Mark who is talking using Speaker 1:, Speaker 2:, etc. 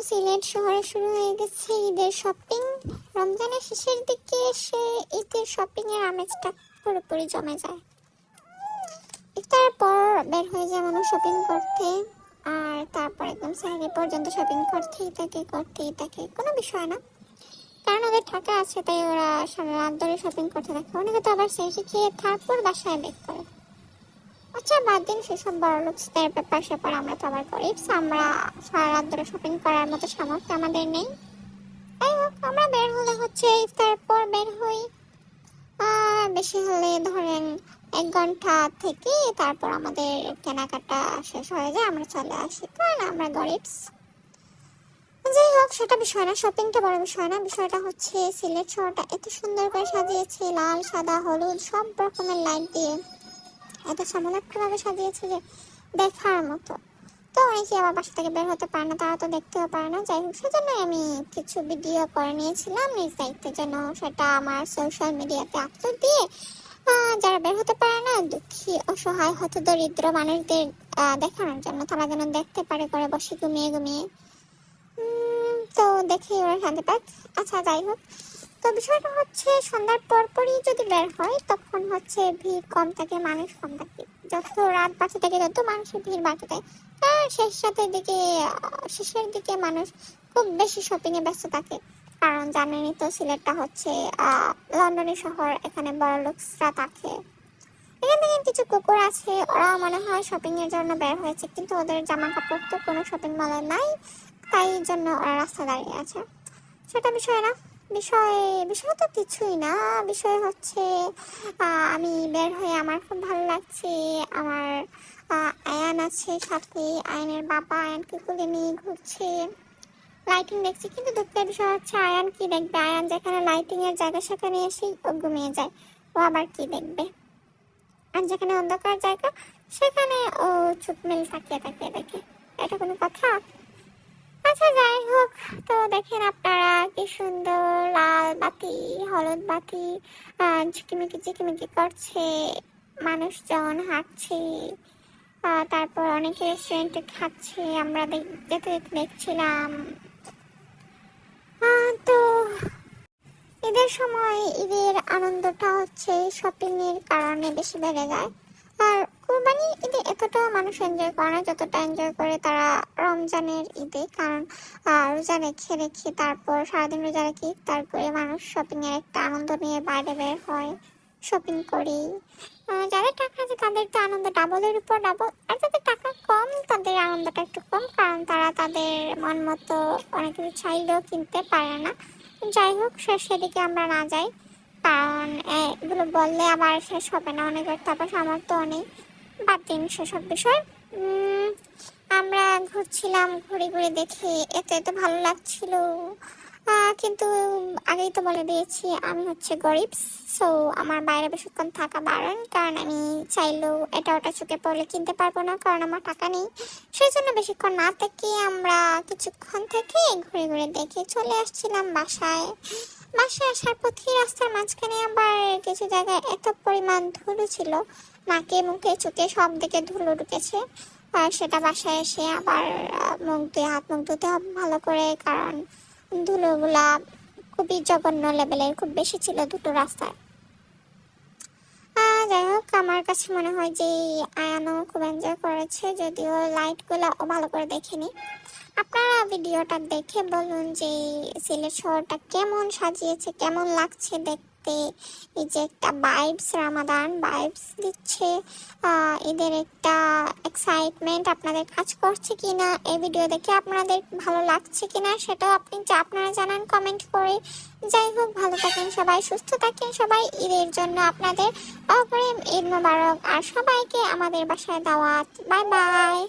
Speaker 1: সিলেট শহরে শুরু হয়ে গেছে ঈদের শপিং। রমজানের শেষের দিকে এসে ঈদের শপিং এর আমেজটা পুরোপুরি জমে যায়। ইফতারের পর বের হয়ে যায় মানুষ শপিং করতে, আর তারপর একদম সাহারি পর্যন্ত শপিং করতেই থাকে, কোনো বিষয় না, কারণ ওদের টাকা আছে তাই ওরা সারা রাত ধরে শপিং করতে থাকে। অনেকে তো আবার সেসে খেয়ে তারপর বাসায় বেক করে। আচ্ছা বাদ দিন সেসব বড় লোকদের ব্যাপার স্যাপার, আমরা তো আবার গরিব, আমরা সারা রাত ধরে শপিং করার মতো সামর্থ্য আমাদের নেই। যাই হোক, আমরা বের হলে হচ্ছে ইফতার পর বের হই, বেশি হলে ধরেন 1 ঘন্টা থেকে তারপর আমাদের কেনাকাটা শেষ হয়ে যায়, আমরা চলে আসি, কারণ আমরা গরিব। যাই হোক, সেটা বিষয় না, শপিংটা বড় বিষয় না। বিষয়টা হচ্ছে সিলেট শহরটা এত সুন্দর করে সাজিয়েছে, লাল সাদা হলুদ সব রকমের লাইট দিয়ে এত চমৎকারভাবে সাজিয়েছে যে দেখার মতো। তো অনেকে আবার বাসা থেকে বের হতে পারে না, তারা তো দেখতেও পারে না। যাই হোক, সেজন্যই আমি কিছু ভিডিও করে নিয়েছিলাম নিজ দায়িত্বের জন্য, সেটা আমার সোশ্যাল মিডিয়াতে আপলোড দিয়ে যারা বের হতে পারে না, দুঃখী অসহায় হতদরিদ্র মানুষদের দেখানোর জন্য, তারা যেন দেখতে পারে ঘরে বসে ঘুমিয়ে। তো দেখে ওরা শান্তি পায়। আচ্ছা যাই হোক, তো বিষয়টা হচ্ছে সন্ধ্যার পরপরই যদি বের হয় তখন হচ্ছে ভিড় কম থাকে, মানুষ কম থাকে। যত রাত বাড়তে থাকে তত মানুষের ভিড় বাড়তে থাকে। আর শেষের দিকে মানুষ খুব বেশি শপিং এ ব্যস্ত থাকে, কারণ জানেনই তো সিলেটটা হচ্ছে লন্ডনের শহর, এখানে বড় লোকরা থাকে। এখানে কিছু কুকুর আছে, ওরা মনে হয় শপিং এর জন্য বের হয়েছে, কিন্তু ওদের জামা কাপড় তো কোনো শপিং মলে নাই, তাই জন্য ওরা রাস্তা দাঁড়িয়ে আছে। সেটা বিষয় না, বিষয় তো কিছুই না। বিষয় হচ্ছে আমি বের হয়ে আমার খুব ভালো লাগছে। আমার আয়ান আছে সাথে, আয়ানের বাবা আয়ানকে কোলে নিয়ে ঘুরছে, লাইটিং দেখছি। কিন্তু দুঃখের বিষয় হচ্ছে আয়ান কি দেখবে, আয়ান যেখানে লাইটিং এর জায়গা সেখানে এসে ও ঘুমিয়ে যায়, ও আবার কি দেখবে। আর যেখানে অন্ধকার জায়গা সেখানে ও চুপ মেল তাকিয়ে দেখে, এটা কোনো কথা? আচ্ছা যাই হোক, তো দেখেন আপনারা কি সুন্দর লাল বাতি হলুদ বাতি ঝিকিমিকি করছে, মানুষজন হাঁটছে, তারপর অনেকে রেস্টুরেন্টে খাচ্ছে, আমরা যেতে দেখছিলাম। তো ঈদের সময় ঈদের আনন্দটা হচ্ছে শপিং এর কারণে বেশি বেড়ে যায়। আর কুরবানি ঈদে এতটা মানুষ এনজয় করে না যতটা এনজয় করে তারা রমজানের ঈদে, কারণ রোজা রেখে তারপর সারাদিন রোজা রেখে তারপরে মানুষ শপিং এর একটা আনন্দ নিয়ে বাইরে বের হয়, শপিং করি। যাদের টাকা আছে তাদের তো আনন্দ ডাবলের উপর ডাবল, আর যাদের টাকা কম তাদের আনন্দটা একটু কম, কারণ তারা তাদের মন মতো অনেক কিছু চাইলেও কিনতে পারে না। যাই হোক, সেদিকে আমরা না যাই, কারণ এগুলো বললে আবার শেষ হবে না, অনেকের টাকা সামর্থ্য নেই। বাদ দিন সেসব বিষয়। আমরা ঘুরছিলাম, ঘুরে দেখে এত ভালো লাগছিল, কিন্তু আগেই তো বলে দিয়েছি আমি হচ্ছে গরিব, সো আমার বাইরে বেশিক্ষণ থাকা বারণ, কারণ আমি চাইলেও এটা ওটা চোখে পড়লে কিনতে পারবো না, কারণ আমার টাকা নেই। সেই জন্য বেশিক্ষণ না থেকে আমরা কিছুক্ষণ থেকে ঘুরে দেখে চলে আসছিলাম বাসায় আসার পথে রাস্তার মাঝখানে আবার কিছু জায়গায় এত পরিমাণ ধুলো ছিল, নাকে মুখে চোখে সব দিকে ধুলো ঢুকেছে। আর সেটা বাসায় এসে আবার হাত মুখ ধুতে হবে ভালো করে, কারণ ধুলোগুলা খুবই জঘন্য লেভেলের, খুব বেশি ছিল দুটো রাস্তায়। যাই হোক, আমার কাছে মনে হয় যে আয়ানও খুব এনজয় করেছে, যদিও লাইটগুলো ও ভালো করে দেখেনি। আপনারা ভিডিওটা দেখে বলুন যে সিলেট শহরটা কেমন সাজিয়েছে, কেমন লাগছে দেখতে। এই যে একটা ভাইবস, রামাদান ভাইবস দিচ্ছে, এদের একটা এক্সাইটমেন্ট আপনাদের কাজ করছে কিনা, এই ভিডিও দেখে আপনাদের ভালো লাগছে কিনা সেটাও আপনারা জানান কমেন্ট করে। যাই হোক, ভালো থাকেন সবাই, সুস্থ থাকেন সবাই। ঈদের জন্য আপনাদের অগ্রিম ঈদ মোবারক, আর সবাইকে আমাদের বাসায় দাওয়াত। Bye bye.